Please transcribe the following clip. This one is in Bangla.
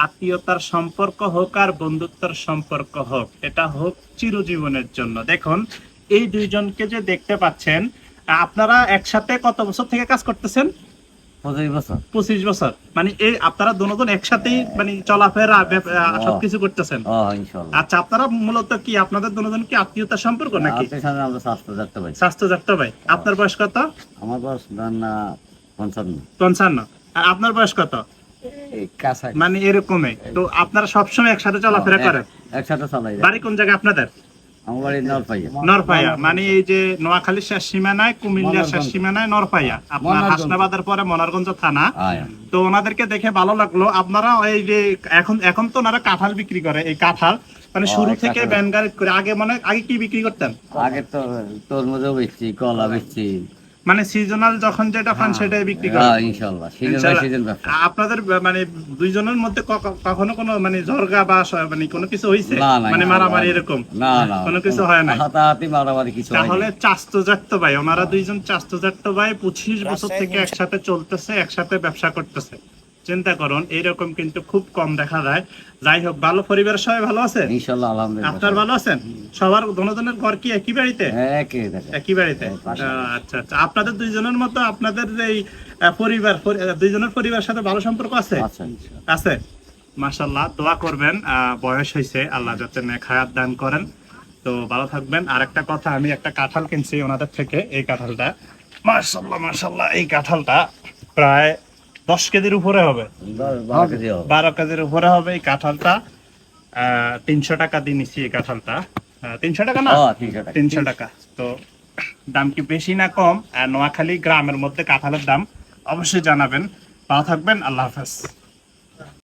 আত্মীয়তার সম্পর্ক হোক আর বন্ধুত্বের সম্পর্ক হোক, এটা হোক চিরজীবনের জন্য। দেখুন এই দুইজনকে যে দেখতে পাচ্ছেন, আপনারা একসাথে কত বছর থেকে কাজ করতেছেন? 25 বছর। 25 বছর। মানে এই আপনারা দুজন একসাথেই মানে চলাফেরা সবকিছু করতেছেন? ইনশাআল্লাহ। আচ্ছা, আপনারা মূলত কি আপনাদের দুজন কি আত্মীয়তার সম্পর্ক নাকি? আমরা স্বাস্থ্য যাত্রা ভাই। স্বাস্থ্য যাত্রা ভাই। আপনার বয়স কত? আমার বয়স 55। 55। আর আপনার বয়স কত? মানে এরকমই তো আপনারা সবসময় একসাথে চলাফেরা করেন? একসাথে চালাই। বাড়ি কোন জায়গায় আপনাদের? আমার বাড়ি নরপাইয়া। নরপাইয়া মানে এই যে নোয়াখালীর শেষ সীমানায়, কুমিল্লার শেষ সীমানায় নরপাইয়া, আপনার হাসনাবাদের পরে মনারগঞ্জ থানা। তো ওনাদেরকে দেখে ভালো লাগলো। আপনারা এই যে এখন তো ওনারা কাঁঠাল বিক্রি করে, এই কাঁঠাল মানে শুরু থেকে ভ্যান গাড়ি করে, আগে কি বিক্রি করতেন? আগে তো তরমুজও বেচছি, কলা বেচছি, মানে সিজনাল যখন যেটা পান সেটাই বিক্রি করেন? ইনশাআল্লাহ। আপনাদের মানে দুইজনের মধ্যে কখনো কোনো মানে ঝগড়া বা মানে কোনো কিছু হইছে, মানে মারামারি এরকম? না না, কোনো কিছু হয় না। হাতাহাতি মারামারি কিছু হয় না। তাহলে চাস্তো জাট্টো ভাই, ওনারা দুইজন চাস্তো জাট্টো ভাই 25 বছর থেকে একসাথে চলতেছে, একসাথে ব্যবসা করতেছে। চিন্তা করুন, এইরকম কিন্তু খুব কম দেখা যায়। যাই হোক, ভালো পরিবারের সবাই ভালো আছে ইনশাআল্লাহ, আলহামদুলিল্লাহ। আপনার ভালো আছেন? সবার দুজনের ঘর কি একই বাড়িতে? একই বাড়িতে। আচ্ছা আচ্ছা, আপনাদের দুইজনের মতো আপনাদের এই পরিবার, দুইজনের পরিবারের সাথে ভালো সম্পর্ক আছে? আছে, মাশাআল্লাহ। দোয়া করবেন, বয়স হয়েছে, আল্লাহ যাতে নেক হায়াত দান করেন। তো ভালো থাকবেন। আর একটা কথা, আমি একটা কাঁঠাল কিনছি ওনাদের থেকে। এই কাঁঠালটা মাশাআল্লাহ মাশাআল্লাহ, এই কাঁঠালটা প্রায় 10 কেজির উপরে হবে, 12 কেজির উপরে হবে এই কাঁঠালটা। 300 টাকা দিয়ে নিচ্ছি এই কাঁঠালটা। 300 টাকা না? 300 টাকা। তো দাম কি বেশি না কম? নোয়াখালী গ্রামের মধ্যে কাঁঠালের দাম অবশ্যই জানাবেন। ভালো থাকবেন, আল্লাহ হাফেজ।